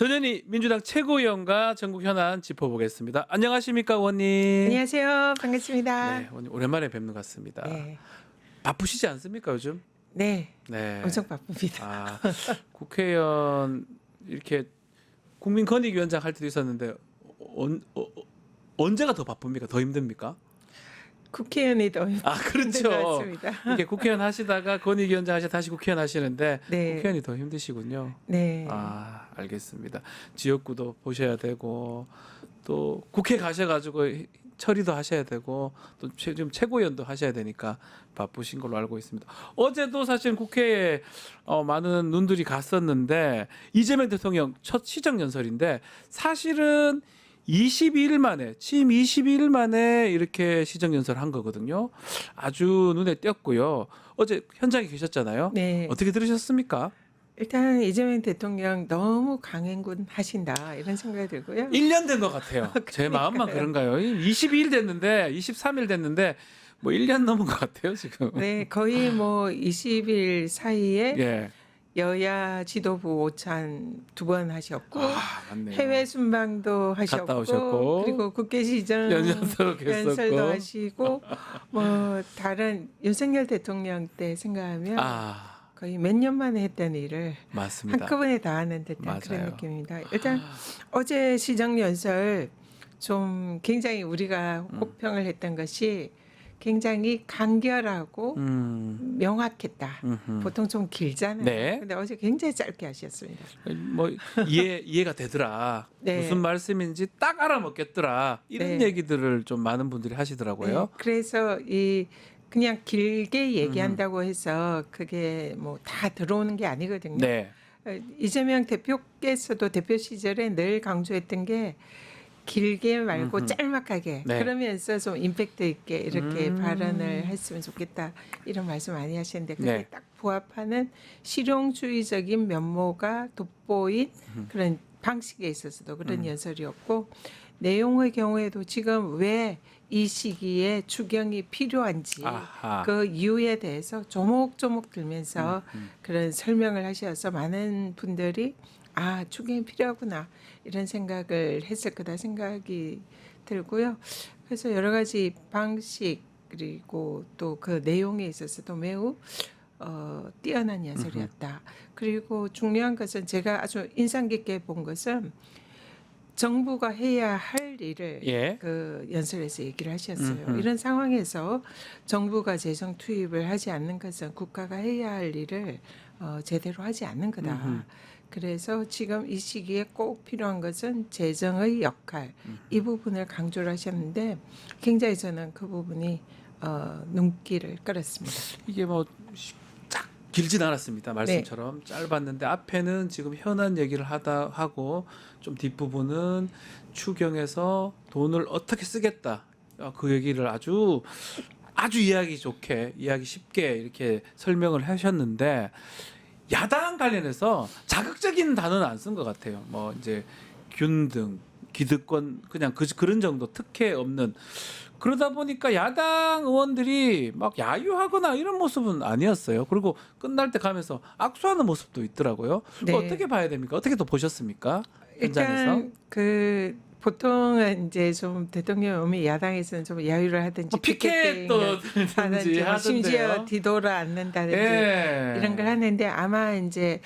전현희 민주당 최고위원과 전국 현안 짚어보겠습니다. 안녕하십니까, 의원님? 안녕하세요. 반갑습니다. 네, 의원님 오랜만에 뵙는 것 같습니다. 네. 바쁘시지 않습니까, 요즘? 네. 네. 엄청 바쁩니다. 국회의원 이렇게 국민권익위원장 할 때도 있었는데 언제가 더 바쁩니까? 더 힘듭니까? 국회의원이 더 힘든 것 그렇죠. 같습니다. 이렇게 국회의원 하시다가 권익위원장 하시다 다시 국회의원 하시는데 네. 국회의원이 더 힘드시군요. 네. 알겠습니다. 지역구도 보셔야 되고 또 국회 가셔가지고 처리도 하셔야 되고 또 지금 최고위원도 하셔야 되니까 바쁘신 걸로 알고 있습니다. 어제도 사실 국회에 많은 눈들이 갔었는데 이재명 대통령 첫 시정 연설인데 사실은 22일 만에 취임 22일 만에 이렇게 시정 연설을 한 거거든요. 아주 눈에 띄었고요. 어제 현장에 계셨잖아요. 네. 어떻게 들으셨습니까? 일단 이재명 대통령 너무 강행군 하신다 이런 생각이 들고요. 1년 된 것 같아요. 제 마음만 그런가요? 22일 됐는데 23일 됐는데 뭐 1년 넘은 것 같아요 지금. 네, 거의 뭐 20일 사이에 예. 여야 지도부 오찬 2번 하셨고 맞네요. 해외 순방도 하셨고 갔다 오셨고, 그리고 국회 시정 연설도 연설도 했었고. 하시고 뭐 다른 윤석열 대통령 때 생각하면 거의 몇 년 만에 했던 일을 맞습니다. 한꺼번에 다 하는 듯한 맞아요. 그런 느낌입니다. 일단 어제 시정 연설 좀 굉장히 우리가 호평을 했던 것이 굉장히 간결하고 명확했다. 보통 좀 길잖아요. 네. 근데 어제 굉장히 짧게 하셨습니다. 뭐 이해가 되더라. 네. 무슨 말씀인지 딱 알아먹겠더라. 이런 네. 얘기들을 좀 많은 분들이 하시더라고요. 네, 그래서 이 그냥 길게 얘기한다고 해서 그게 뭐 다 들어오는 게 아니거든요. 네. 이재명 대표께서도 대표 시절에 늘 강조했던 게 길게 말고 짤막하게 네. 그러면서 좀 임팩트 있게 이렇게 발언을 했으면 좋겠다 이런 말씀 많이 하시는데 그게 네. 딱 부합하는 실용주의적인 면모가 돋보인 그런 방식에 있어서도 그런 연설이었고 내용의 경우에도 지금 왜 이 시기에 추경이 필요한지 아하. 그 이유에 대해서 조목조목 들면서 그런 설명을 하셔서 많은 분들이 추경이 필요하구나 이런 생각을 했을 거다 생각이 들고요. 그래서 여러 가지 방식 그리고 또 그 내용에 있어서도 매우 뛰어난 연설이었다. 그리고 중요한 것은 제가 아주 인상 깊게 본 것은 정부가 해야 할 일을 예. 그 연설에서 얘기를 하셨어요. 이런 상황에서 정부가 재정 투입을 하지 않는 것은 국가가 해야 할 일을 제대로 하지 않는 거다. 그래서 지금 이 시기에 꼭 필요한 것은 재정의 역할 이 부분을 강조를 하셨는데 굉장히 저는 그 부분이 눈길을 끌었습니다. 이게 뭐 쫙 길진 않았습니다. 말씀처럼 짧았는데 앞에는 지금 현안 얘기를 하고 좀 뒷부분은 추경에서 돈을 어떻게 쓰겠다. 그 얘기를 아주 이해하기 좋게, 이해하기 쉽게 이렇게 설명을 하셨는데 야당 관련해서 자극적인 단어는 안 쓴 것 같아요. 뭐 이제 균등, 기득권 그냥 그런 정도 특혜 없는 그러다 보니까 야당 의원들이 막 야유하거나 이런 모습은 아니었어요. 그리고 끝날 때 가면서 악수하는 모습도 있더라고요. 네. 어떻게 봐야 됩니까? 어떻게 또 보셨습니까? 현장에서? 일단 그 보통은 이제 좀 대통령 오면 야당에서는 좀 야유를 하든지 피켓도 하든지 들든지 뭐 심지어 하던데요. 뒤돌아 앉는다든지 예. 이런 걸 하는데 아마 이제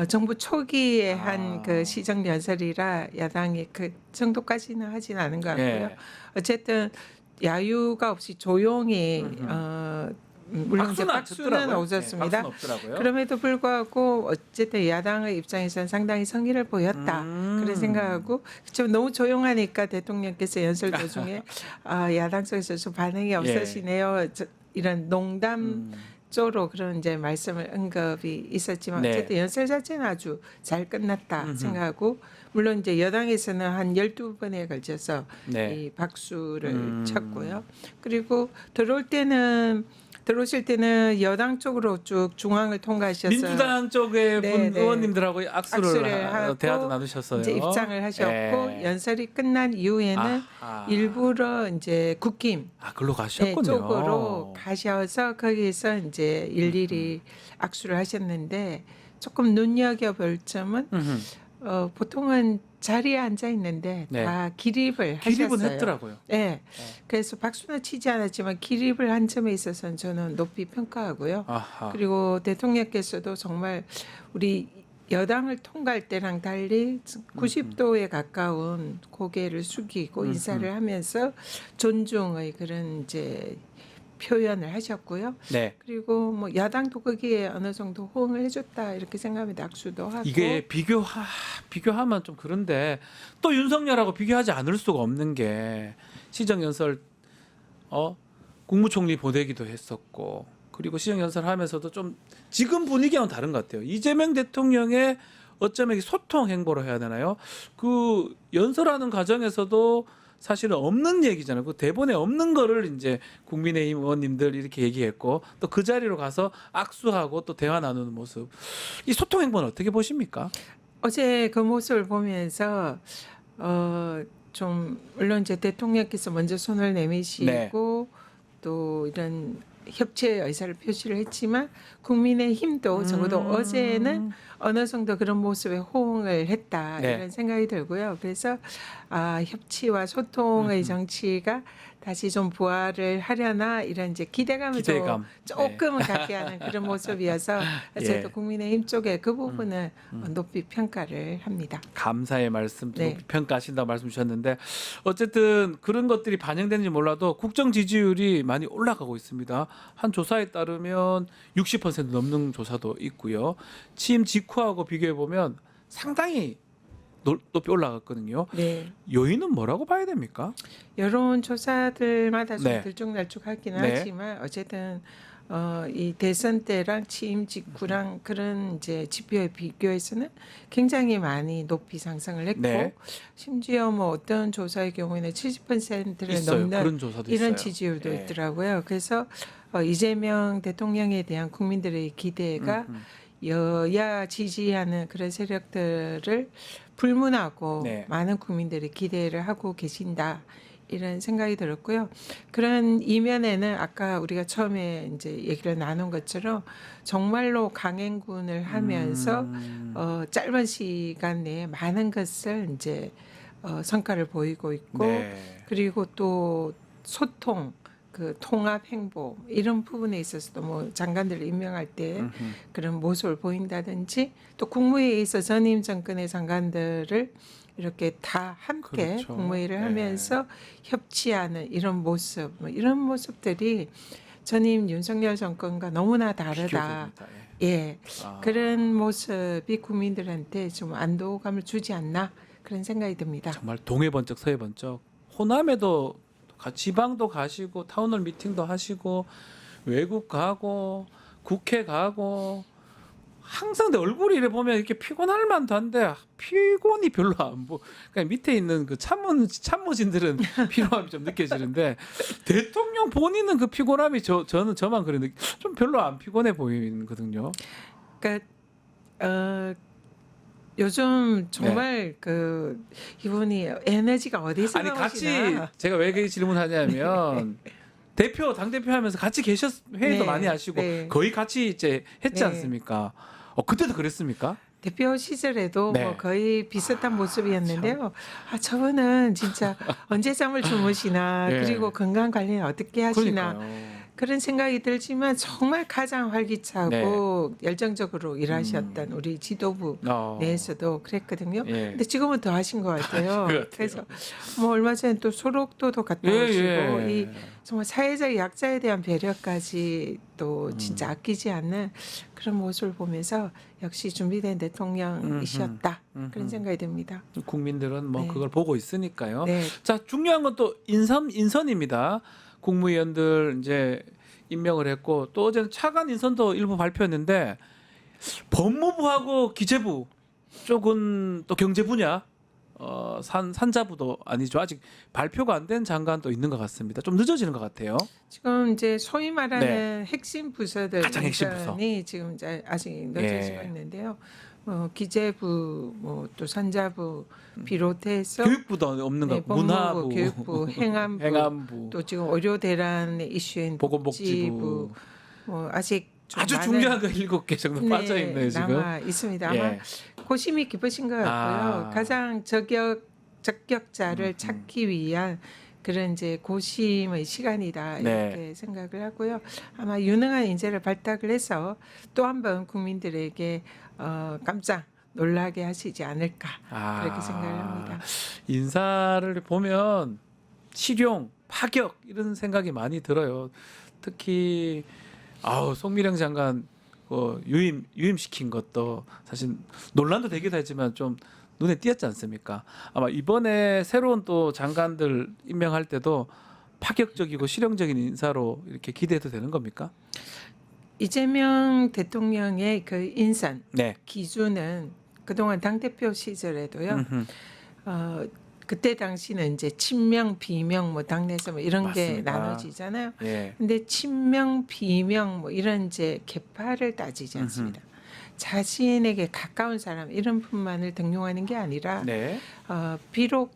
정부 초기에 한 그 시정 연설이라 야당이 그 정도까지는 하진 않은 것 같고요. 예. 어쨌든 야유가 없이 조용히 물론 이제 박수는 없었습니다. 박수는 없더라고요. 그럼에도 불구하고 어쨌든 야당의 입장에서는 상당히 성의를 보였다. 그런 생각하고 좀 너무 조용하니까 대통령께서 연설 도중에 야당 쪽에서 좀 반응이 없으시네요. 이런 농담 쪽으로 그런 이제 말씀을 언급이 있었지만 네. 어쨌든 연설 자체는 아주 잘 끝났다 생각하고 물론 이제 여당에서는 한 12번에 걸쳐서 네. 이 박수를 쳤고요. 그리고 들어오실 때는 여당 쪽으로 쭉 중앙을 통과하셔서 민주당 쪽의 네, 네. 의원님들하고 악수를 하고 대화도 나누셨어요. 이제 입장을 하셨고 예. 연설이 끝난 이후에는 일부러 이제 국힘 글로 가셨군요. 쪽으로 가셔서 거기에서 이제 일일이 악수를 하셨는데 조금 눈여겨볼 점은 보통은 자리에 앉아 있는데 네. 다 기립을 기립은 하셨어요. 했더라고요. 네. 그래서 박수는 치지 않았지만 기립을 한 점에 있어서는 저는 높이 평가하고요. 아하. 그리고 대통령께서도 정말 우리 여당을 통과할 때랑 달리 90도에 가까운 고개를 숙이고 인사를 하면서 존중의 그런 이제 표현을 하셨고요. 네. 그리고 뭐 야당도 거기에 어느 정도 호응을 해줬다 이렇게 생각합니다. 악수도 하고. 이게 비교하면 좀 그런데 또 윤석열하고 비교하지 않을 수가 없는 게 시정연설 국무총리 보내기도 했었고 그리고 시정연설 하면서도 좀 지금 분위기와는 다른 것 같아요. 이재명 대통령의 어쩌면 소통 행보로 해야 되나요? 그 연설하는 과정에서도 사실은 없는 얘기잖아요. 그 대본에 없는 거를 이제 국민의힘 의원님들 이렇게 얘기했고 또 그 자리로 가서 악수하고 또 대화 나누는 모습. 이 소통 행보는 어떻게 보십니까? 어제 그 모습을 보면서 좀 물론 이제 대통령께서 먼저 손을 내미시고 또 이런 협치의 의사를 표시를 했지만 국민의힘도 적어도 어제는 어느 정도 그런 모습에 호응을 했다 네. 이런 생각이 들고요. 그래서 협치와 소통의 정치가 다시 좀 부활을 하려나 이런 이제 기대감을 기대감. 조금은 갖게 하는 그런 모습이어서 저도 예. 국민의힘 쪽에 그 부분은 높이 평가를 합니다. 감사의 말씀 또 네. 높이 평가하신다고 말씀 주셨는데 어쨌든 그런 것들이 반영되는지 몰라도 국정 지지율이 많이 올라가고 있습니다. 한 조사에 따르면 60% 넘는 조사도 있고요. 취임 직후하고 비교해 보면 상당히 높이 올라갔거든요. 네. 요인은 뭐라고 봐야 됩니까? 여론 조사들마다 좀 네. 들쭉날쭉하기는 네. 하지만 어쨌든 이 대선 때랑 취임 직후랑 그런 이제 지표에 비교해서는 굉장히 많이 높이 상승을 했고 네. 심지어 뭐 어떤 조사의 경우에는 70%를 있어요. 넘는 그런 조사도 이런 있어요. 지지율도 예. 있더라고요. 그래서 이재명 대통령에 대한 국민들의 기대가 여야 지지하는 그런 세력들을 불문하고 네. 많은 국민들이 기대를 하고 계신다. 이런 생각이 들었고요. 그런 이면에는 아까 우리가 처음에 이제 얘기를 나눈 것처럼 정말로 강행군을 하면서 짧은 시간 내에 많은 것을 이제 성과를 보이고 있고 네. 그리고 또 소통 그 통합 행보 이런 부분에 있어서도 뭐 장관들을 임명할 때 그런 모습을 보인다든지 또 국무회의에서 전임 정권의 장관들을 이렇게 다 함께 그렇죠. 국무회의를 네. 하면서 협치하는 이런 모습 뭐 이런 모습들이 전임 윤석열 정권과 너무나 다르다. 비교됩니다. 예. 아. 그런 모습이 국민들한테 좀 안도감을 주지 않나 그런 생각이 듭니다. 정말 동해 번쩍 서해 번쩍 호남에도 지방도 가시고 타운홀 미팅도 하시고 외국 가고 국회 가고 항상 내 얼굴이 이래 보면 이렇게 피곤할 만도 한데 피곤이 별로 안 보. 그러니까 밑에 있는 그 참모진들은 피로함이 좀 느껴지는데 대통령 본인은 그 피곤함이 저만 그런데 좀 별로 안 피곤해 보이거든요. 그러니까 요즘 정말 그 이분이 에너지가 어디서 아니 나오시나? 같이 제가 왜 그 질문하냐면 당 대표 하면서 같이 회의도 네, 많이 하시고 네. 거의 같이 이제 했지 네. 않습니까? 그때도 그랬습니까? 대표 시절에도 네. 뭐 거의 비슷한 모습이었는데요. 저분은 진짜 언제 잠을 주무시나 네. 그리고 건강 관리 어떻게 하시나 그러니까요. 그런 생각이 들지만 정말 가장 활기차고 열정적으로 일하셨던 우리 지도부 내에서도 그랬거든요. 예. 근데 지금은 더 하신 것 같아요. 것 같아요. 그래서 뭐 얼마 전에 또 소록도도 갔다 예, 오시고 예. 이 정말 사회적 약자에 대한 배려까지 또 진짜 아끼지 않는 그런 모습을 보면서 역시 준비된 대통령이셨다 그런 생각이 듭니다. 국민들은 뭐 네. 그걸 보고 있으니까요. 네. 자, 중요한 건 또 인선입니다. 국무위원들 이제 임명을 했고 또 어제는 차관 인선도 일부 발표했는데 법무부하고 기재부 쪽은 또 경제 분야 산자부도 아니죠. 아직 발표가 안 된 장관도 있는 것 같습니다. 좀 늦어지는 것 같아요. 지금 이제 소위 말하는 핵심 부서들 가장 핵심 부서. 인선이 지금 이제 아직 늦어지고 있는데요. 기재부, 또 산자부 비롯해서 교육부도 없는 것 같고 법무부, 문화부, 교육부, 행안부, 행안부, 또 지금 의료 대란의 이슈인 보건복지부. 복지부, 아직 좀 아주 많은- 중요한 거 7개 정도 네, 빠져 있네요 지금. 남아 있습니다. 아마 예. 고심이 깊으신 것 같고요. 아. 가장 적격자를 찾기 위한 그런 이제 고심의 시간이다 네. 이렇게 생각을 하고요. 아마 유능한 인재를 발탁을 해서 또 한 번 국민들에게 깜짝 놀라게 하시지 않을까 그렇게 생각을 합니다. 인사를 보면 실용, 파격 이런 생각이 많이 들어요. 특히 송미령 장관 유임시킨 것도 사실 논란도 되기도 했지만 좀 눈에 띄었지 않습니까? 아마 이번에 새로운 또 장관들 임명할 때도 파격적이고 실용적인 인사로 이렇게 기대해도 되는 겁니까? 이재명 대통령의 그 인선 네. 기준은 그동안 당대표 시절에도요. 음흠. 그때 당시는 이제 친명, 비명, 뭐 당내에서 뭐 이런 게 맞습니다. 나눠지잖아요. 예. 근데 친명, 비명 뭐 이런 이제 계파를 따지지 않습니다. 자신에게 가까운 사람 이런 분만을 등용하는 게 아니라 네. 비록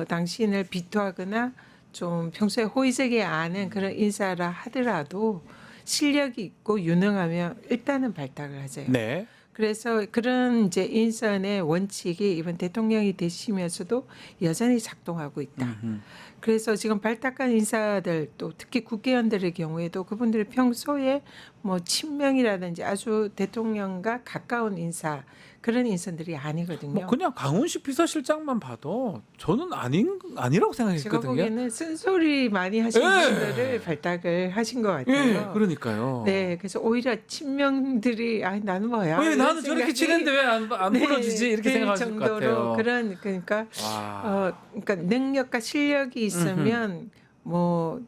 당신을 비토하거나 좀 평소에 호의적이 않은 그런 인사라 하더라도 실력이 있고 유능하면 일단은 발탁을 하세요. 네. 그래서 그런 이제 인선의 원칙이 이번 대통령이 되시면서도 여전히 작동하고 있다. 음흠. 그래서 지금 발탁한 인사들 또 특히 국회의원들의 경우에도 그분들이 평소에 뭐 친명이라든지 아주 대통령과 가까운 인사 그런 인선들이 아니거든요. 뭐 그냥 강훈식 비서실장만 봐도 저는 아니라고 제가 생각했거든요. 보기에는 쓴소리 많이 하신 예. 분들을 발탁을 하신 것 예, 같아요. 그러니까요. 네, 그래서 오히려 친명들이 나는 뭐야? 왜 이런 나는 저렇게 생각이 치는데 왜 안 네, 불러주지 이렇게 들 생각하실 것 정도로 같아요. 그런 그러니까 와. 그러니까 능력과 실력이 있으면 뭐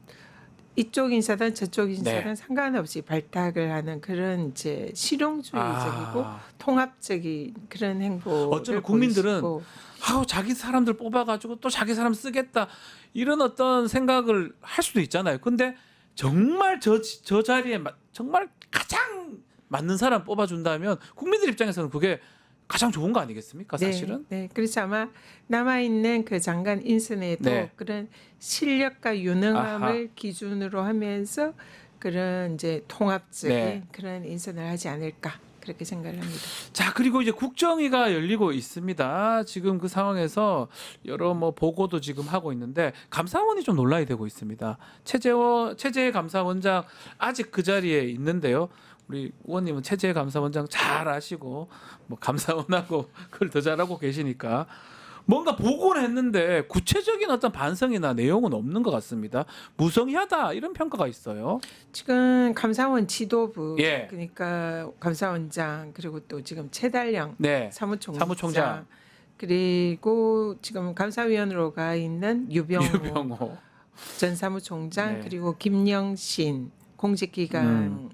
이쪽 인사든 저쪽 인사든 네. 상관없이 발탁을 하는 그런 이제 실용주의적이고 통합적인 그런 행보를 어쩌면 국민들은 보이시고 자기 사람들 뽑아가지고 또 자기 사람 쓰겠다 이런 어떤 생각을 할 수도 있잖아요. 근데 정말 저 자리에 정말 가장 맞는 사람 뽑아준다면 국민들 입장에서는 그게 가장 좋은 거 아니겠습니까? 사실은. 네, 그래서 아마 남아 있는 그 장관 인선에도 네. 그런 실력과 유능함을 아하. 기준으로 하면서 그런 이제 통합적인 네. 그런 인선을 하지 않을까 그렇게 생각을 합니다. 자, 그리고 이제 국정위가 열리고 있습니다. 지금 그 상황에서 여러 뭐 보고도 지금 하고 있는데 감사원이 좀 논란이 되고 있습니다. 최재해 감사원장 아직 그 자리에 있는데요. 우리 의원님은 최재해 감사원장 잘 아시고 뭐 감사원하고 그걸 더 잘하고 계시니까 뭔가 보고는 했는데 구체적인 어떤 반성이나 내용은 없는 것 같습니다. 무성의하다 이런 평가가 있어요. 지금 감사원 지도부 예. 그러니까 감사원장 그리고 또 지금 최달령 네. 사무총장, 사무총장. 그리고 지금 감사위원으로 가 있는 유병호. 전 사무총장 네. 그리고 김영신 공직기강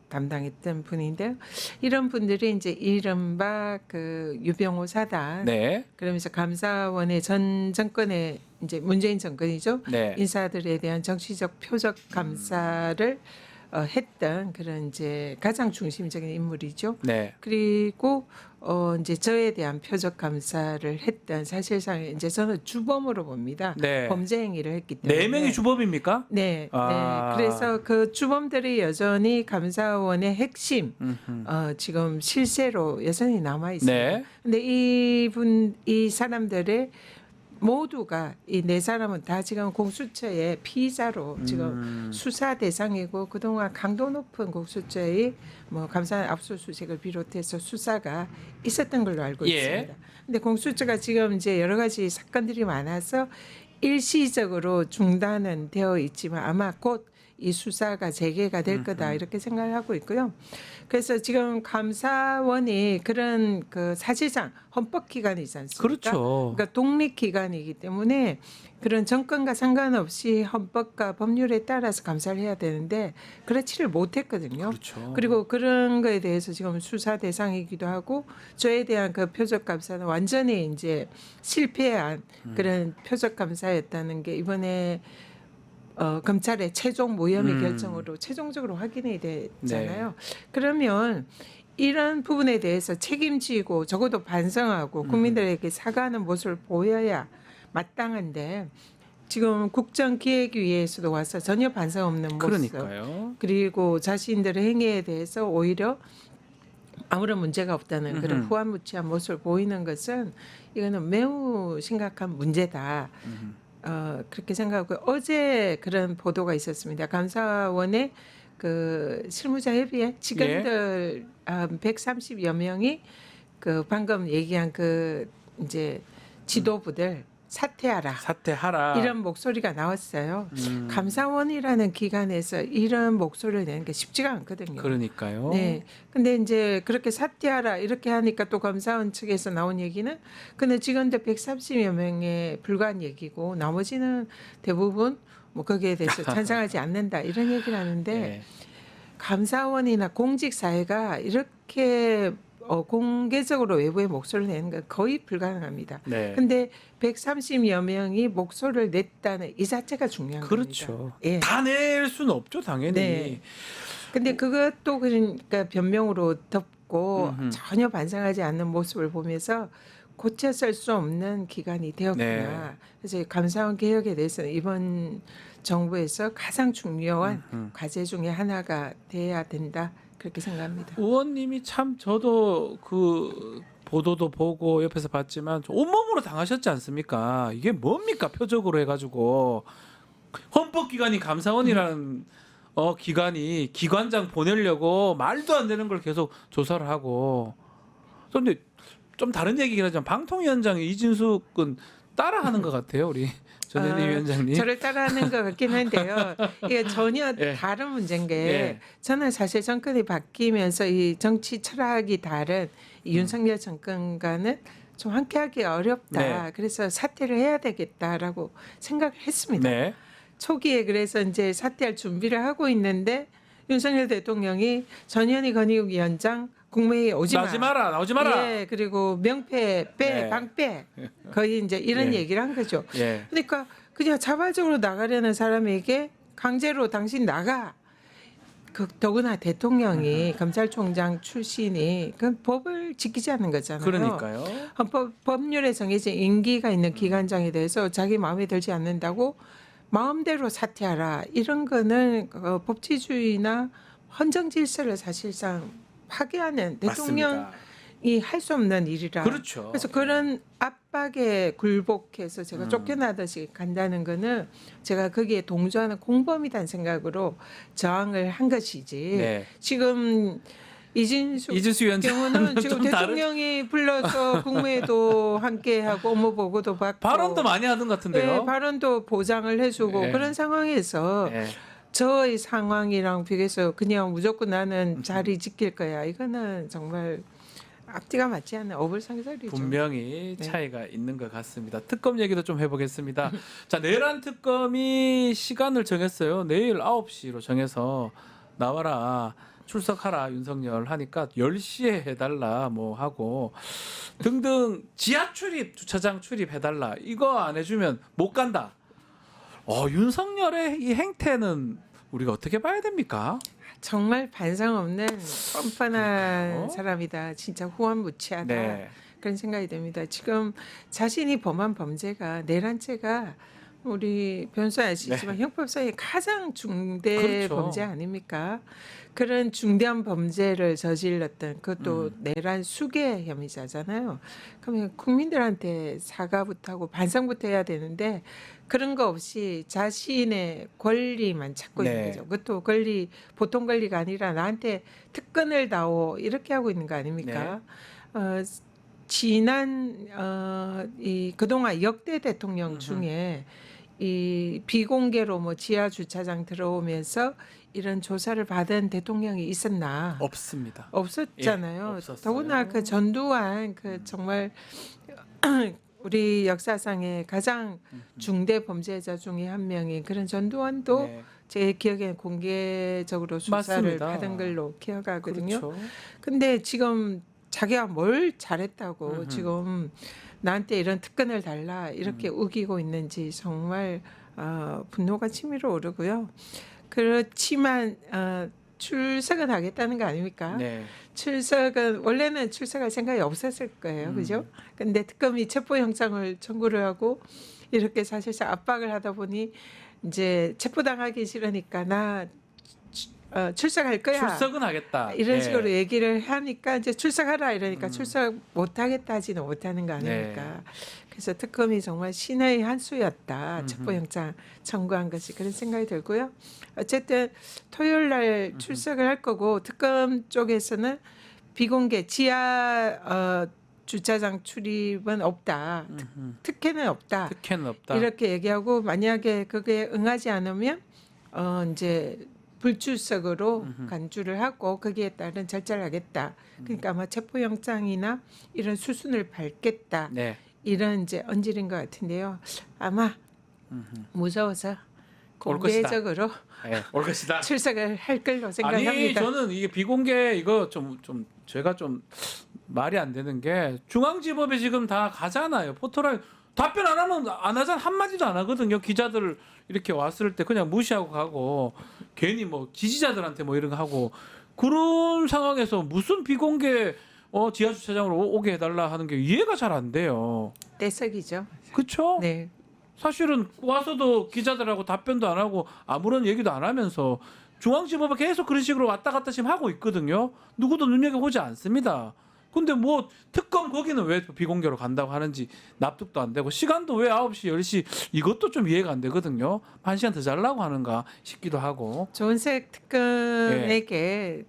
담당했던 분인데요. 이런 분들이 이제 이른바 그 유병호 사단 네. 그러면서 감사원의 전 정권의 이제 문재인 정권이죠. 네. 인사들에 대한 정치적 표적 감사를 했던 그런 이제 가장 중심적인 인물이죠. 네. 그리고 이제 저에 대한 표적 감사를 했던 사실상 이제 저는 주범으로 봅니다. 네. 범죄 행위를 했기 때문에. 4명이 주범입니까? 네, 아. 네. 그래서 그 주범들이 여전히 감사원의 핵심 지금 실세로 여전히 남아 있습니다. 네. 근데 이 사람들의 모두가 이 네 사람은 다 지금 공수처의 피의자로 지금 수사 대상이고 그동안 강도 높은 공수처의 뭐 감사 압수수색을 비롯해서 수사가 있었던 걸로 알고 예. 있습니다. 근데 공수처가 지금 이제 여러 가지 사건들이 많아서 일시적으로 중단은 되어 있지만 아마 곧 이 수사가 재개가 될 거다 이렇게 생각을 하고 있고요. 그래서 지금 감사원이 그런 그 사실상 헌법기관이지 않습니까? 그렇죠. 그러니까 독립기관이기 때문에 그런 정권과 상관없이 헌법과 법률에 따라서 감사를 해야 되는데 그렇지를 못했거든요. 그렇죠. 그리고 그런 거에 대해서 지금 수사 대상이기도 하고 저에 대한 그 표적 감사는 완전히 이제 실패한 그런 표적 감사였다는 게 이번에 검찰의 최종 모혐의 결정으로 최종적으로 확인이 되잖아요. 그러면 이런 부분에 대해서 책임지고 적어도 반성하고 국민들에게 사과하는 모습을 보여야 마땅한데 지금 국정기획위에서도 와서 전혀 반성 없는 모습. 그러니까요. 그리고 자신들의 행위에 대해서 오히려 아무런 문제가 없다는 그런 음흠. 후한무치한 모습을 보이는 것은 이거는 매우 심각한 문제다. 그렇게 생각하고 어제 그런 보도가 있었습니다. 감사원의 그 실무자 협의회 직원들 130여 명이 그 방금 얘기한 그 이제 지도부들 사퇴하라. 사퇴하라. 이런 목소리가 나왔어요. 감사원이라는 기관에서 이런 목소리를 내는 게 쉽지가 않거든요. 그러니까요. 네. 근데 이제 그렇게 사퇴하라 이렇게 하니까 또 감사원 측에서 나온 얘기는 근데 직원들 130여 명에 불과한 얘기고 나머지는 대부분 뭐 거기에 대해서 찬성하지 않는다 이런 얘기를 하는데 네. 감사원이나 공직사회가 이렇게 공개적으로 외부에 목소리를 내는 건 거의 불가능합니다. 네. 근데 130여 명이 목소리를 냈다는 이 자체가 중요한 그렇죠. 겁니다. 예. 다 낼 수는 없죠, 당연히. 네. 근데 그것도 그러니까 변명으로 덮고 음흠. 전혀 반성하지 않는 모습을 보면서 고쳐설 수 없는 기간이 되었구나. 네. 그래서 감사원 개혁에 대해서는 이번 정부에서 가장 중요한 과제 중에 하나가 돼야 된다. 그렇게 생각합니다. 의원님이 참 저도 그 보도도 보고 옆에서 봤지만 좀 온몸으로 당하셨지 않습니까? 이게 뭡니까 표적으로 해가지고 헌법기관이 감사원이라는 기관이 기관장 보내려고 말도 안 되는 걸 계속 조사를 하고 그런데 좀 다른 얘기긴 하지만 방통위원장 이진숙은 따라하는 것 같아요 우리 전현희 위원장님. 저를 따라하는 것 같긴 한데요. 이게 전혀 예. 다른 문제인 게 예. 저는 사실 정권이 바뀌면서 이 정치 철학이 다른 이 윤석열 정권과는 좀 함께하기 어렵다. 네. 그래서 사퇴를 해야 되겠다라고 생각을 했습니다. 네. 초기에 그래서 이제 사퇴할 준비를 하고 있는데 윤석열 대통령이 전현희 건의위원장 국무회의에 나오지 마라, 나오지 마라. 예, 그리고 명패 빼, 네. 방 빼. 거의 이제 이런 예. 얘기를 한 거죠. 예. 그러니까 그냥 자발적으로 나가려는 사람에게 강제로 당신 나가. 더구나 대통령이 검찰총장 출신이 그 법을 지키지 않는 거잖아요. 그러니까요. 법률에 정해진 임기가 있는 기관장에 대해서 자기 마음에 들지 않는다고 마음대로 사퇴하라. 이런 거는 법치주의나 헌정 질서를 사실상 파괴하는 대통령이 할 수 없는 일이라. 그렇죠. 그래서 그런 압박에 굴복해서 제가 쫓겨나듯이 간다는 거는 제가 거기에 동조하는 공범이라는 생각으로 저항을 한 것이지. 네. 지금 이진수 위원장 경우는 지금 대통령이 불러서 국무회도 함께하고 업무 보고도 받고 발언도 많이 하던 것 같은데요. 네, 발언도 보장을 해주고 네. 그런 상황에서 네. 저의 상황이랑 비교해서 그냥 무조건 나는 자리 지킬 거야. 이거는 정말 앞뒤가 맞지 않는 어불상설이죠. 분명히 네. 차이가 있는 것 같습니다. 특검 얘기도 좀 해보겠습니다. 자, 내란 특검이 시간을 정했어요. 내일 9시로 정해서 나와라. 출석하라 윤석열 하니까 10시에 해달라 뭐 하고 등등 지하 출입 주차장 출입해달라 이거 안 해주면 못 간다. 윤석열의 이 행태는 우리가 어떻게 봐야 됩니까? 정말 반성 없는 뻔뻔한 그러니까요. 사람이다. 진짜 후한무치하다. 네. 그런 생각이 듭니다. 지금 자신이 범한 범죄가 내란죄가 우리 변호사 아시지만 형법상의 가장 중대 그렇죠. 범죄 아닙니까? 그런 중대한 범죄를 저질렀던 그것도 내란 수괴 혐의자잖아요. 그러면 국민들한테 사과부터 하고 반성부터 해야 되는데 그런 거 없이 자신의 권리만 찾고 네. 있는 거죠. 그것도 권리 보통 권리가 아니라 나한테 특권을 다오 이렇게 하고 있는 거 아닙니까? 지난 이 그동안 역대 대통령 중에 이 비공개로 뭐 지하 주차장 들어오면서 이런 조사를 받은 대통령이 있었나? 없습니다. 없었잖아요. 예, 없었어요. 더구나 그 전두환 그 정말 우리 역사상의 가장 중대 범죄자 중에 한 명인 그런 전두환도 네. 제 기억에는 공개적으로 수사를 맞습니다. 받은 걸로 기억하거든요. 그렇죠. 근데 지금 자기가 뭘 잘했다고 지금 나한테 이런 특권을 달라 이렇게 우기고 있는지 정말 분노가 치밀어 오르고요. 그렇지만 출석은 하겠다는 거 아닙니까? 네. 출석은 원래는 출석할 생각이 없었을 거예요, 그죠? 근데 특검이 체포영장을 청구를 하고 이렇게 사실상 압박을 하다 보니 이제 체포당하기 싫으니까 나 출석할 거야. 출석은 하겠다. 이런 네. 식으로 얘기를 하니까 이제 출석하라 이러니까 출석 못하겠다 하지는 못하는 거 아닙니까? 네. 그래서 특검이 정말 신의 한 수였다. 체포영장 청구한 것이 그런 생각이 들고요. 어쨌든 토요일 날 출석을 할 거고 특검 쪽에서는 비공개 지하 주차장 출입은 없다. 특혜는 없다. 특혜는 없다. 이렇게 얘기하고 만약에 그게 응하지 않으면 이제 불출석으로 간주를 하고 거기에 따른 절차를 하겠다. 그러니까 아마 체포영장이나 이런 수순을 밟겠다. 네. 이런 이제 언질인 것 같은데요. 아마 무서워서 올 것이다. 공개적으로 네. 올 것이다. 출석을 할 걸로 생각합니다. 아니 저는 이게 비공개 이거 좀 제가 좀 말이 안 되는 게 중앙지법에 지금 다 가잖아요. 포털에 답변 안 하면 안 하잖아. 한마디도 안 하거든요. 기자들 이렇게 왔을 때 그냥 무시하고 가고 괜히 뭐 지지자들한테 뭐 이런 거 하고 그런 상황에서 무슨 비공개 지하 주차장으로 오게 해달라 하는 게 이해가 잘 안 돼요. 떼석이죠. 그렇죠? 네. 사실은 와서도 기자들하고 답변도 안 하고 아무런 얘기도 안 하면서 중앙지법에 계속 그런 식으로 왔다 갔다 지금 하고 있거든요. 누구도 눈여겨보지 않습니다. 근데 뭐 특검 거기는 왜 비공개로 간다고 하는지 납득도 안 되고 시간도 왜 9시 10시 이것도 좀 이해가 안 되거든요. 1시간 더 자려고 하는가 싶기도 하고. 조은색 특검에게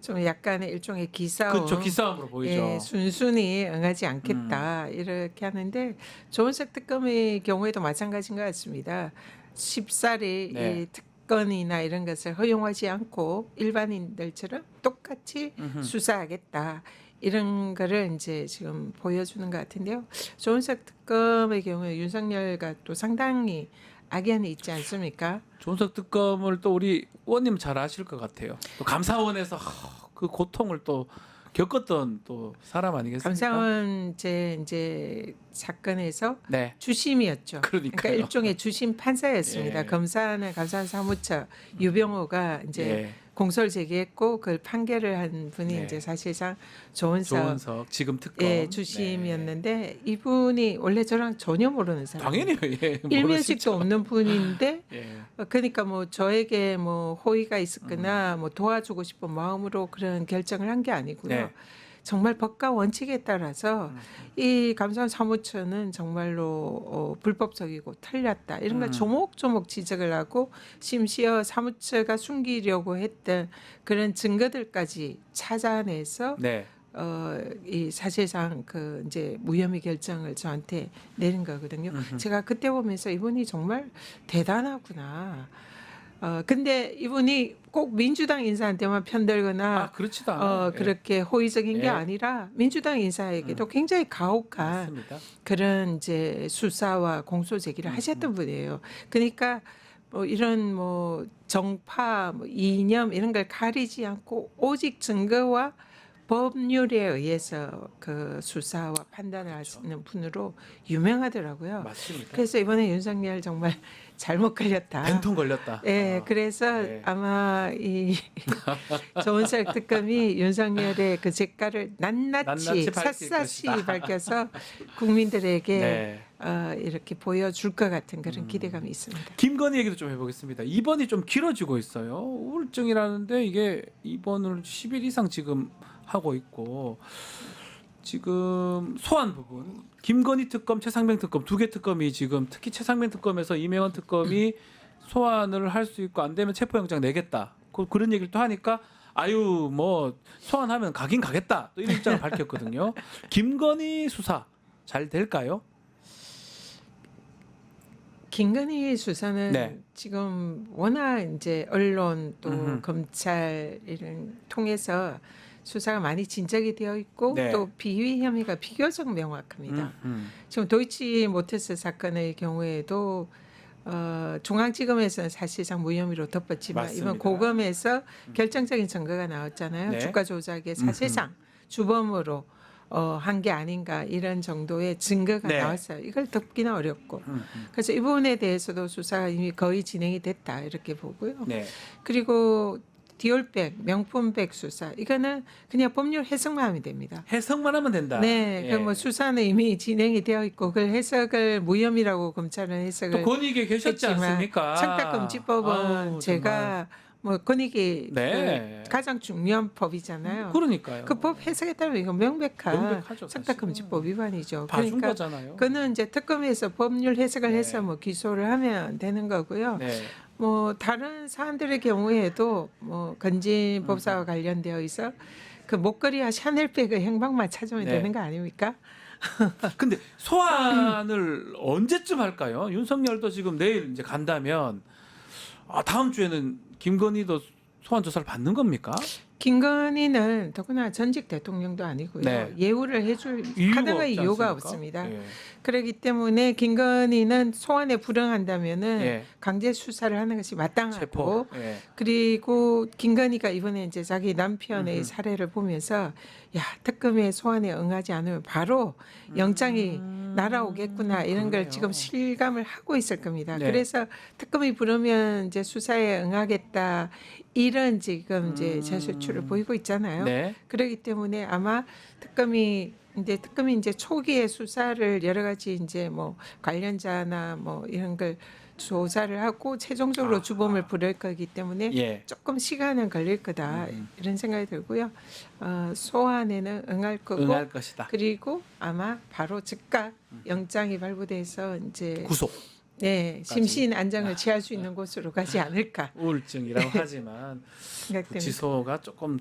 좀 약간의 일종의 기싸움. 그렇죠. 기싸움으로 보이죠. 예, 순순히 응하지 않겠다 이렇게 하는데 조은석 특검의 경우에도 마찬가지인 것 같습니다. 쉽사리 네. 이 특권이나 이런 것을 허용하지 않고 일반인들처럼 똑같이 수사하겠다. 이런 거를 이제 지금 보여주는 것 같은데요. 조은석 특검의 경우에 윤석열과 또 상당히 악연이 있지 않습니까? 조은석 특검을 또 우리 의원님 잘 아실 것 같아요. 또 감사원에서 그 고통을 또 겪었던 또 사람 아니겠습니까? 감사원 이제 사건에서 네. 주심이었죠. 그러니까요. 그러니까 일종의 주심 판사였습니다. 예. 검사는 감사원 사무처 유병호가 이제 예. 공소를 제기했고 그걸 판결을 한 분이 네. 이제 사실상 조은석 조은석 지금 특검 예, 주심이었는데 이분이 원래 저랑 전혀 모르는 사람. 당연히요. 예. 일면식도 모르시죠. 없는 분인데 예. 그러니까 뭐 저에게 뭐 호의가 있었거나 뭐 도와주고 싶은 마음으로 그런 결정을 한 게 아니고요. 네. 정말 법과 원칙에 따라서 이 감사원 사무처는 정말로 불법적이고 틀렸다 이런 걸 조목조목 지적을 하고 심지어 사무처가 숨기려고 했던 그런 증거들까지 찾아내서 네. 이 사실상 그 이제 무혐의 결정을 저한테 내린 거거든요. 제가 그때 보면서 이분이 정말 대단하구나. 근데 이분이 꼭 민주당 인사한테만 편들거나 그렇지도 않아요. 예. 그렇게 호의적인 게 예. 아니라 민주당 인사에게도 굉장히 가혹한 맞습니다. 그런 이제 수사와 공소 제기를 하셨던 분이에요. 그러니까 뭐 이런 뭐 정파, 뭐 이념 이런 걸 가리지 않고 오직 증거와 법률에 의해서 그 수사와 판단을 하시는 분으로 유명하더라고요. 맞습니다. 그래서 이번에 윤석열 정말 잘못 걸렸다. 벤통 걸렸다. 예, 그래서 네. 아마 이 조은석 특검이 윤석열의 그 죄가를 낱낱이 낱낱이 밝힐 샅샅이 것이다. 밝혀서 국민들에게 네. 이렇게 보여줄 것 같은 그런 기대감이 있습니다. 김건희 얘기도 좀 해보겠습니다. 입원이 좀 길어지고 있어요. 우울증이라는데 이게 입원을 10일 이상 지금 하고 있고 지금 소환 부분 김건희 특검, 최상병 특검 두 개 특검이 지금 특히 최상병 특검에서 이명헌 특검이 소환을 할 수 있고 안 되면 체포영장 내겠다. 그런 얘기를 또 하니까 아유 뭐 소환하면 가긴 가겠다. 또 이런 입장을 밝혔거든요. 김건희 수사 잘 될까요? 김건희 수사는 네. 지금 워낙 이제 언론 또 검찰 이런 통해서 수사가 많이 진척이 되어 있고 네. 또 비위 혐의가 비교적 명확합니다. 지금 도이치모터스 사건의 경우에도 중앙지검에서는 사실상 무혐의로 덮었지만 맞습니다. 이번 고검에서 결정적인 증거가 나왔잖아요. 네. 주가 조작에 사실상 주범으로 한 게 아닌가 이런 정도의 증거가 네. 나왔어요. 이걸 덮기는 어렵고 그래서 이 부분에 대해서도 수사가 이미 거의 진행이 됐다 이렇게 보고요. 네. 그리고 디올백, 명품백 수사 이거는 그냥 법률 해석만 하면 됩니다. 해석만 하면 된다. 네, 예. 그 뭐 수사는 이미 진행이 되어 있고 그걸 해석을 무혐의라고 검찰은 또 해석을 권익위 계셨지 했지만 않습니까? 청탁금지법은 아우, 제가 뭐 권익위 네. 그 가장 중요한 법이잖아요. 그러니까요. 그 법 해석에 따르면 이건 명백한 명백하죠, 청탁금지법 위반이죠. 봐준 그러니까 거잖아요. 그는 이제 특검에서 법률 해석을 네. 해서 뭐 기소를 하면 되는 거고요. 네. 뭐 다른 사안들의 경우에도 뭐 건진 법사와 관련되어 있어 그 목걸이와 샤넬백의 행방만 찾으면 네. 되는 거 아닙니까? 근데 소환을 언제쯤 할까요? 윤석열도 지금 내일 이제 간다면 다음 주에는 김건희도 소환 조사를 받는 겁니까? 김건희는 더구나 전직 대통령도 아니고요. 네. 예우를 해줄 이유가 하나의 없지 이유가 않습니까? 없습니다. 예. 그렇기 때문에 김건희는 소환에 불응한다면은 예. 강제 수사를 하는 것이 마땅하고 체포. 예. 그리고 김건희가 이번에 이제 자기 남편의 사례를 보면서 야 특검의 소환에 응하지 않으면 바로 영장이 날아오겠구나 이런 걸 그러네요. 지금 실감을 하고 있을 겁니다. 네. 그래서 특검이 부르면 이제 수사에 응하겠다 이런 지금 이제 자수출을 보이고 있잖아요. 네. 그렇기 때문에 아마 특검이 이제 초기에 수사를 여러 가지 이제 뭐 관련자나 뭐 이런 걸 조사를 하고 최종적으로 주범을 부를 거기 때문에 예. 조금 시간은 걸릴 거다 이런 생각이 들고요. 소환에는 응할 거고 응할 것이다. 그리고 아마 바로 즉각 영장이 발부돼서 이제 구속. 네 심신 안정을 취할 수 있는 곳으로 가지 않을까 우울증이라고 하지만 생각됩니다. 지소가 조금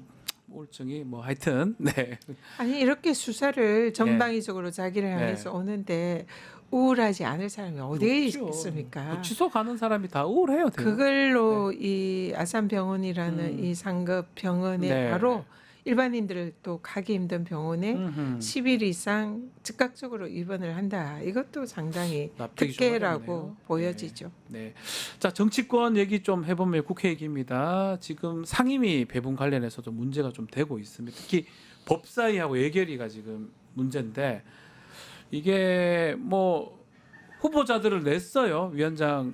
우울증이 뭐 하여튼 네. 아니 이렇게 수사를 전방위적으로 자기를 향해서 오는데 우울하지 않을 사람이 어디에 없죠. 있겠습니까? 지소 가는 사람이 다 우울해요. 대부분. 그걸로 이 아산병원이라는 이 상급 병원에 네. 바로 일반인들을 또 가기 힘든 병원에 음흠. 10일 이상 즉각적으로 입원을 한다. 이것도 상당히 납득이 좀 특혜라고 어렵네요. 보여지죠. 네. 자, 정치권 얘기 좀 해보면 국회 얘기입니다. 지금 상임위 배분 관련해서도 문제가 좀 되고 있습니다. 특히 법사위하고 예결위가 지금 문제인데 이게 뭐 후보자들을 냈어요. 위원장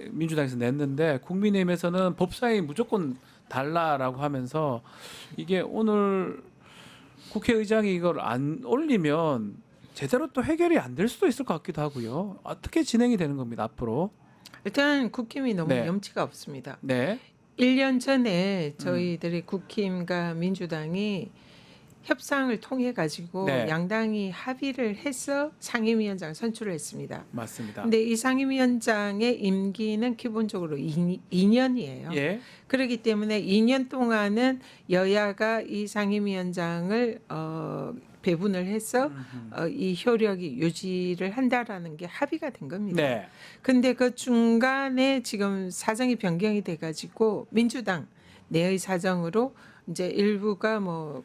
민주당에서 냈는데 국민의힘에서는 법사위 무조건 달라라고 하면서 이게 오늘 국회의장이 이걸 안 올리면 제대로 또 해결이 안 될 수도 있을 것 같기도 하고요. 어떻게 진행이 되는 겁니다, 앞으로? 일단 국힘이 너무 네. 염치가 없습니다. 네. 1년 전에 저희들이 국힘과 민주당이 협상을 통해 가지고 네. 양당이 합의를 해서 상임위원장 선출을 했습니다. 맞습니다. 근데 이 상임위원장의 임기는 기본적으로 2년이에요. 예. 그렇기 때문에 2년 동안은 여야가 이 상임위원장을 배분을 해서 이 효력이 유지를 한다라는 게 합의가 된 겁니다. 네. 근데 그 중간에 지금 사정이 변경이 돼 가지고 민주당 내의 사정으로 이제 일부가 뭐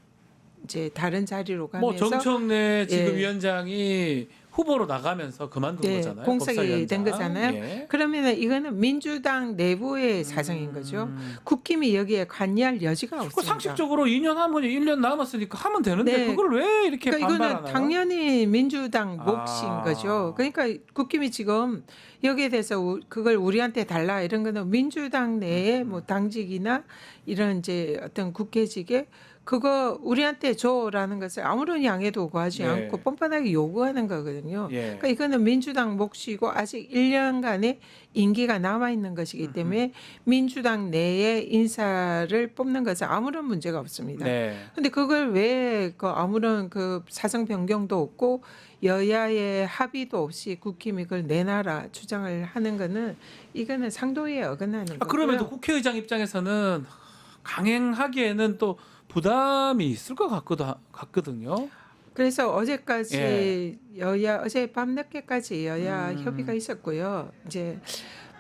이제 다른 자리로 뭐 가면서 정청래 지금 예. 위원장이 후보로 나가면서 그만둔 네, 거잖아요. 공석이 법사위원장. 된 거잖아요. 예. 그러면은 이거는 민주당 내부의 사정인 거죠. 국힘이 여기에 관여할 여지가 그 없습니다. 상식적으로 2년 하면 1년 남았으니까 하면 되는데 네. 그걸 왜 이렇게 그러니까 이거는 반발하나요? 당연히 민주당 몫인 아. 거죠. 그러니까 국힘이 지금 여기에 대해서 그걸 우리한테 달라 이런 거는 민주당 내에 뭐 당직이나 이런 이제 어떤 국회직에 그거 우리한테 줘라는 것을 아무런 양해도 구하지 네. 않고 뻔뻔하게 요구하는 거거든요. 예. 그러니까 이거는 민주당 몫이고 아직 1년간의 임기가 남아 있는 것이기 때문에 민주당 내에 인사를 뽑는 것은 아무런 문제가 없습니다. 네. 근데 그걸 왜 그 아무런 그 사정 변경도 없고 여야의 합의도 없이 국힘이 그걸 내놔라 주장을 하는 거는 이거는 상도에 어긋나는 거고요. 그럼에도 국회의장 입장에서는 강행하기에는 또 부담이 있을 것 같거든요. 그래서 어제까지 예. 여야 어제 밤 늦게까지 여야 협의가 있었고요. 이제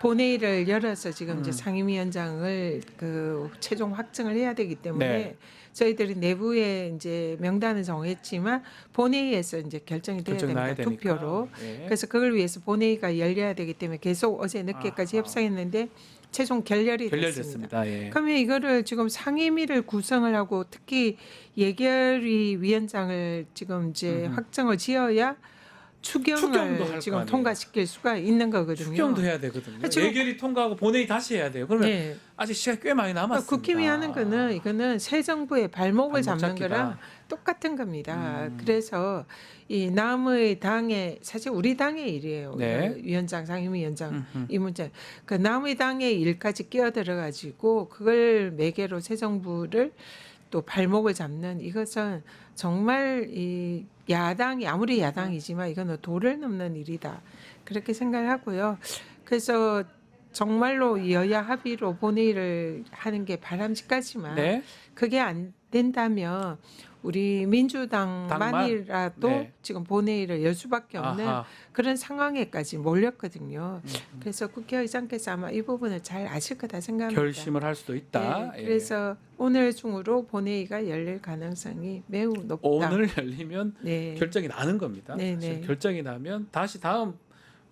본회의를 열어서 지금 이제 상임위원장을 그 최종 확정을 해야 되기 때문에 네. 저희들이 내부에 이제 명단을 정했지만 본회의에서 이제 결정이 돼야 결정 나야 됩니다. 되니까. 투표로. 예. 그래서 그걸 위해서 본회의가 열려야 되기 때문에 계속 어제 늦게까지 아하. 협상했는데 최종 결렬이 됐습니다. 결렬됐습니다. 예. 그러면 이거를 지금 상임위를 구성을 하고 특히 예결위 위원장을 지금 이제 확정을 지어야 추경도 할 추경을 거 지금 아니에요. 통과시킬 수가 있는 거거든요. 추경도 해야 되거든요. 지금- 예결위 통과하고 본회의 다시 해야 돼요. 그러면 네. 아직 시간이 꽤 많이 남았습니다. 국힘이 하는 거는 이거는 새 정부의 발목을 발목 잡는 잡기다. 거랑 똑같은 겁니다. 그래서 이 남의 당의 사실 우리 당의 일이에요. 네. 위원장, 상임위원장 이 문제. 그 남의 당의 일까지 끼어들어 가지고 그걸 매개로 새 정부를 또 발목을 잡는 이것은 정말 이 야당이 아무리 야당이지만 이건 도를 넘는 일이다. 그렇게 생각을 하고요. 그래서 정말로 여야 합의로 본회의를 하는 게 바람직하지만 네. 그게 안 된다면 우리 민주당만이라도 네. 지금 본회의를 열 수밖에 없는 아하. 그런 상황에까지 몰렸거든요. 그래서 국회의장께서 아마 이 부분을 잘 아실 거다 생각합니다. 결심을 할 수도 있다. 네, 예. 그래서 오늘 중으로 본회의가 열릴 가능성이 매우 높다. 오늘 열리면 네. 결정이 나는 겁니다. 네, 사실 네. 결정이 나면 다시 다음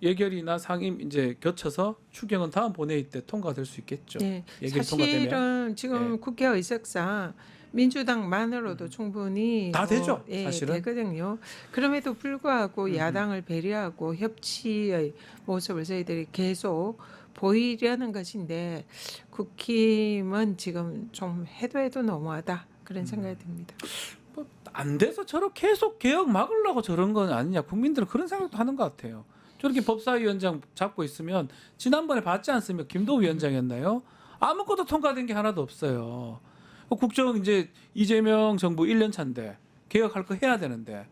예결이나 상임 이제 겹쳐서 추경은 다음 본회의 때 통과될 수 있겠죠. 네, 예결 통과되면 사실은 지금 네. 국회 의석상 민주당만으로도 충분히 다 되죠, 예, 사실은. 되거든요. 그럼에도 불구하고 야당을 배려하고 협치의 모습을 저희들이 계속 보이려는 것인데 국힘은 지금 좀 해도 너무하다 그런 생각이 듭니다. 뭐안 돼서 저렇게 계속 개혁 막으려고 저런 건 아니냐. 국민들은 그런 생각도 하는 것 같아요. 저렇게 법사위원장 잡고 있으면 지난번에 봤지 않습니까? 김도우 위원장이었나요? 아무것도 통과된 게 하나도 없어요. 국정 이제 이재명 정부 1년 차인데 개혁할 거 해야 되는데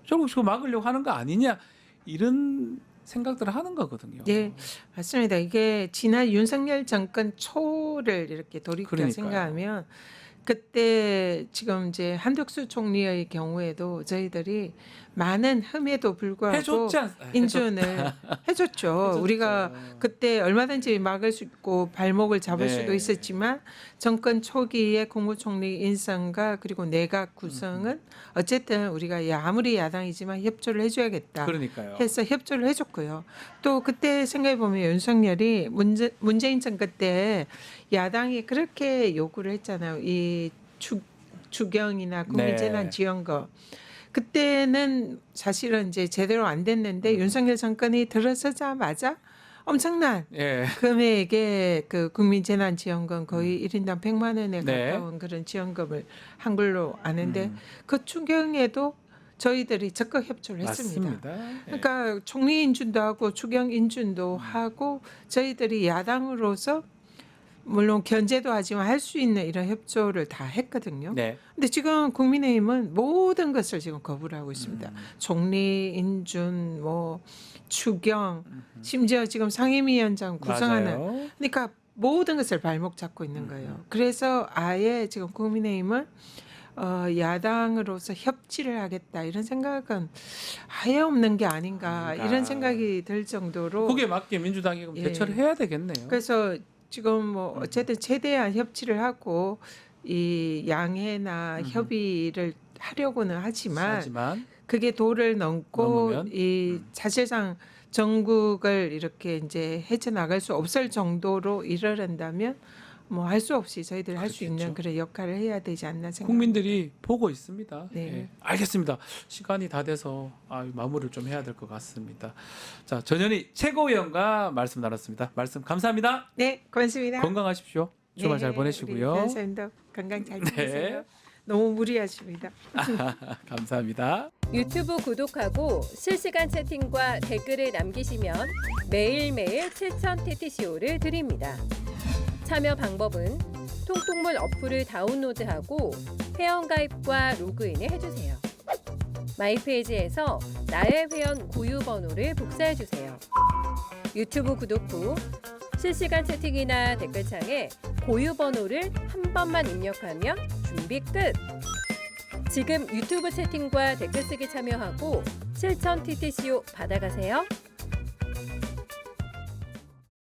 결국 그거 막으려고 하는 거 아니냐 이런 생각들을 하는 거거든요. 예, 맞습니다. 이게 지난 윤석열 정권 초를 이렇게 돌이켜 그러니까요. 생각하면 그때 지금 이제 한덕수 총리의 경우에도 저희들이 많은 흠에도 불구하고 해줬지 않? 인준을 해줬죠. 해줬죠. 우리가 그때 얼마든지 막을 수 있고 발목을 잡을 네. 수도 있었지만 정권 초기에 국무총리 인선과 그리고 내각 구성은 어쨌든 우리가 아무리 야당이지만 협조를 해줘야겠다. 그러니까요. 해서 협조를 해줬고요. 또 그때 생각해 보면 윤석열이 문재인 정권 때 야당이 그렇게 요구를 했잖아요. 이 추경이나 네. 국민재난지원금. 그때는 사실은 이제 제대로 안 됐는데 윤석열 정권이 들어서자마자 엄청난 예. 금액의 그 국민재난지원금 거의 1인당 100만 원에 네. 가까운 그런 지원금을 한 걸로 아는데 음. 그 추경에도 저희들이 적극 협조를 했습니다. 맞습니다. 예. 그러니까 총리 인준도 하고 추경 인준도 하고 저희들이 야당으로서 물론 견제도 하지만 할 수 있는 이런 협조를 다 했거든요. 네. 근데 지금 국민의힘은 모든 것을 지금 거부를 하고 있습니다. 총리 인준, 뭐 추경, 심지어 지금 상임위원장 구성하는. 맞아요. 그러니까 모든 것을 발목 잡고 있는 거예요. 그래서 아예 지금 국민의힘은 야당으로서 협치를 하겠다 이런 생각은 아예 없는 게 아닌가 아닌가. 이런 생각이 들 정도로. 거기에 맞게 민주당이 그럼 예. 대처를 해야 되겠네요. 그래서 지금 뭐 어쨌든 최대한 협치를 하고 이 양해나 협의를 하려고는 하지만 그게 도를 넘고 넘으면? 이 사실상 전국을 이렇게 이제 헤쳐나갈 수 없을 정도로 이르른다면 뭐 할 수 없이 저희들이 할 수 그렇겠죠. 있는 그런 역할을 해야 되지 않나 생각합니다. 국민들이 보고 있습니다. 네. 예. 알겠습니다. 시간이 다 돼서 마무리를 좀 해야 될 것 같습니다. 자, 전현희 최고위원과 말씀 나눴습니다. 말씀 감사합니다. 네, 고맙습니다. 건강하십시오. 주말 잘 우리 보내시고요. 변호사님도 건강 잘 네. 보내세요. 너무 무리하십니다. 감사합니다. 유튜브 구독하고 실시간 채팅과 댓글을 남기시면 매일매일 7천 TTCO를 드립니다. 참여 방법은 통통물 어플을 다운로드하고 회원가입과 로그인을 해주세요. 마이페이지에서 나의 회원 고유 번호를 복사해주세요. 유튜브 구독 후 실시간 채팅이나 댓글창에 고유 번호를 한 번만 입력하면 준비 끝! 지금 유튜브 채팅과 댓글 쓰기 참여하고 실천 TTCO 받아가세요.